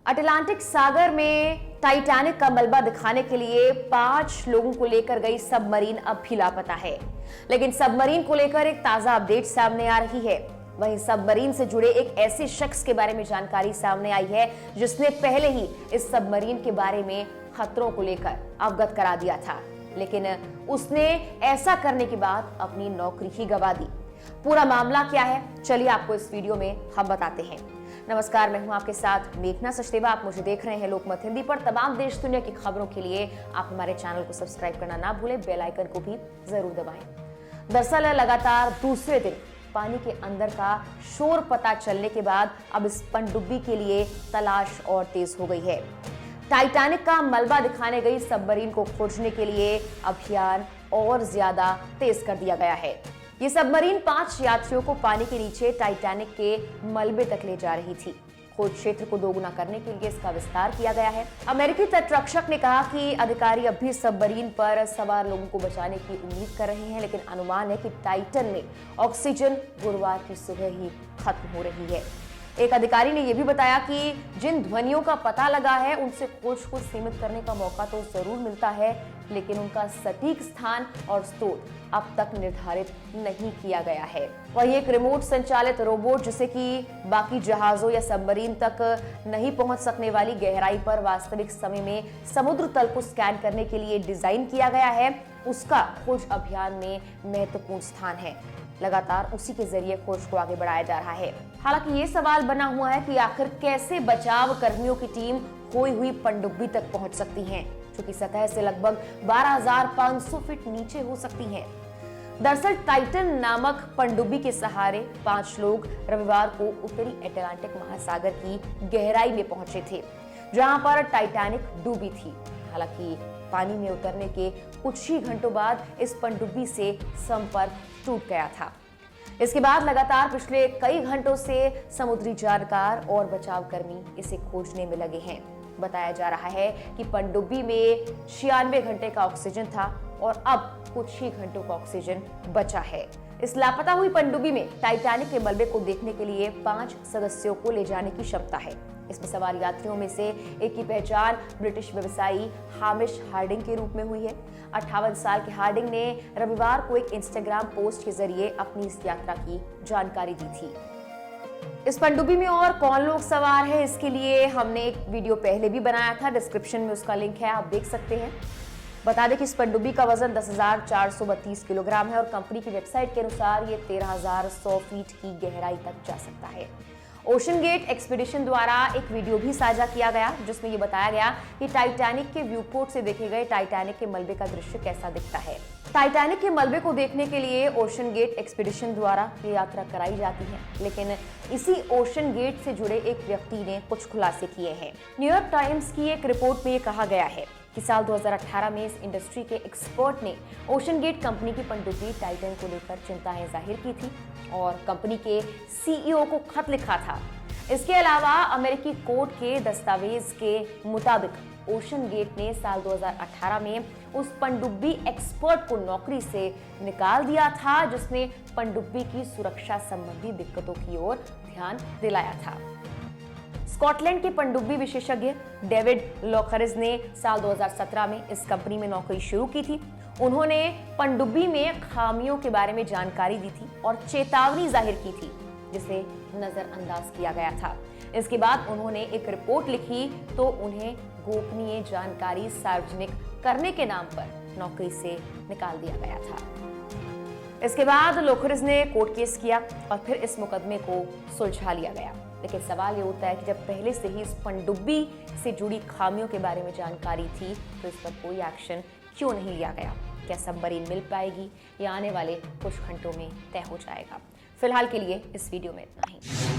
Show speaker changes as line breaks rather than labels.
Atlantic सागर में Titanic का मलबा दिखाने के लिए 5 लोगों को लेकर गई सबमरीन अब भी लापता है। लेकिन सबमरीन को लेकर एक ताजा अपडेट सामने आ रही है। वहीं सबमरीन से जुड़े एक ऐसे शख्स के बारे में जानकारी सामने आई है जिसने पहले ही इस सबमरीन के बारे में खतरों को लेकर अवगत करा दिया था, लेकिन उसने ऐसा करने के बाद अपनी नौकरी ही गंवा दी। पूरा मामला क्या है, चलिए आपको इस वीडियो में हम बताते हैं। नमस्कार, मैं हूं आपके साथ मेघना सचदेवा। आप मुझे देख रहे हैं लोकमत हिंदी पर। तमाम देश दुनिया की खबरों के लिए आप हमारे चैनल को सब्सक्राइब करना ना भूलें, बेल आइकन को भी जरूर दबाएं। दरअसल लगातार दूसरे दिन पानी के अंदर का शोर पता चलने के बाद अब इस पनडुब्बी के लिए तलाश और तेज हो गई है। टाइटैनिक का मलबा दिखाने गई सबमरीन को खोजने के लिए अभियान और ज्यादा तेज कर दिया गया है। ये सबमरीन 5 यात्रियों को पानी के नीचे टाइटैनिक के मलबे तक ले जा रही थी। खोज क्षेत्र को दोगुना करने के लिए इसका विस्तार किया गया है। अमेरिकी तटरक्षक ने कहा कि अधिकारी अब भी सबमरीन पर सवार लोगों को बचाने की उम्मीद कर रहे हैं, लेकिन अनुमान है कि टाइटन में ऑक्सीजन गुरुवार की सुबह ही खत्म हो रही है। एक अधिकारी ने यह भी बताया कि जिन ध्वनियों का पता लगा है उनसे खोज को सीमित करने का मौका तो जरूर मिलता है, लेकिन उनका सटीक स्थान और स्रोत अब तक निर्धारित नहीं किया गया है। वहीं एक रिमोट संचालित रोबोट जिसे कि बाकी जहाजों या सबमरीन तक नहीं पहुंच सकने वाली गहराई पर वास्तविक समय में समुद्र तल को स्कैन करने के लिए डिजाइन किया गया है, उसका खोज अभियान में महत्वपूर्ण स्थान है। लगातार उसी के जरिए खोज को आगे बढ़ाया जा रहा है। हालांकि ये सवाल बना हुआ है कि आखिर कैसे बचाव कर्मियों की टीम खोई हुई पनडुब्बी तक पहुंच सकती है, जो कि सतह से लगभग 12,500 फीट नीचे हो सकती है। दरअसल टाइटन नामक पनडुब्बी के सहारे 5 लोग रविवार को उत्तरी अटलांटिक महासागर की गहराई में पहुंचे थे, जहां पर टाइटैनिक डूबी थी। हालांकि पानी में उतरने के कुछ ही घंटों बाद इस पनडुब्बी से संपर्क टूट गया था। इसके बाद लगातार पिछले कई घंटों से समुद्री जानकार और बचाव कर्मी इसे खोजने में लगे हैं। बताया जा रहा है कि पनडुब्बी में 96 घंटे का ऑक्सीजन था और अब कुछ ही घंटों का ऑक्सीजन बचा है। इस लापता हुई पनडुब्बी में टाइटैनिक के मलबे को देखने के लिए 5 सदस्यों को ले जाने की क्षमता है। इसमें सवार यात्रियों में से एक की पहचान ब्रिटिश व्यवसायी हामिश हार्डिंग के रूप में हुई है। 58 साल के हार्डिंग ने रविवार को एक इंस्टाग्राम पोस्ट के जरिए अपनी इस यात्रा की जानकारी दी थी। इस पनडुब्बी में और कौन लोग सवार हैं, इसके लिए हमने एक वीडियो पहले भी बनाया था, डिस्क्रिप्शन में उसका लिंक है, आप देख सकते हैं। बता दें कि इस पनडुब्बी का वजन 10,432 किलोग्राम है और कंपनी की वेबसाइट के अनुसार ये 13,100 फीट की गहराई तक जा सकता है। ओशन गेट एक्सपीडिशन द्वारा एक वीडियो भी साझा किया गया जिसमें यह बताया गया कि टाइटैनिक के व्यू पोर्ट से देखे गए टाइटैनिक के मलबे का दृश्य कैसा दिखता है। टाइटैनिक के मलबे को देखने के लिए ओशन गेट एक्सपीडिशन द्वारा ये यात्रा कराई जाती है, लेकिन इसी ओशन गेट से जुड़े एक व्यक्ति ने कुछ खुलासे किए हैं। न्यूयॉर्क टाइम्स की एक रिपोर्ट में ये कहा गया है कि साल 2018 में इस इंडस्ट्री के एक्सपर्ट ने ओशन गेट कंपनी की पनडुब्बी टाइटन को लेकर चिंताएं जाहिर की थी और कंपनी के सीईओ को खत लिखा था। इसके अलावा अमेरिकी कोर्ट के दस्तावेज के मुताबिक ओशन गेट ने साल 2018 में उस पनडुब्बी एक्सपर्ट को नौकरी से निकाल दिया था जिसने पनडुब्बी की सुरक्षा संबंधी दिक्कतों की ओर ध्यान दिलाया था। स्कॉटलैंड के पनडुब्बी विशेषज्ञ डेविड लॉकरिज ने साल 2017 में इस कंपनी में नौकरी शुरू की थी। उन्होंने पनडुब्बी में खामियों के बारे में जानकारी दी थी और चेतावनी जाहिर की थी, जिसे नजरअंदाज किया गया था। इसके बाद उन्होंने एक रिपोर्ट लिखी तो उन्हें गोपनीय जानकारी सार्वजनिक करने के नाम पर नौकरी से निकाल दिया गया था। इसके बाद लोकरिज ने कोर्ट केस किया और फिर इस मुकदमे को सुलझा लिया गया। लेकिन सवाल ये उठता है कि जब पहले से ही इस पनडुब्बी से जुड़ी खामियों के बारे में जानकारी थी तो इस पर कोई एक्शन क्यों नहीं लिया गया? क्या सबमरीन मिल पाएगी या आने वाले कुछ घंटों में तय हो जाएगा? फिलहाल के लिए इस वीडियो में इतना ही।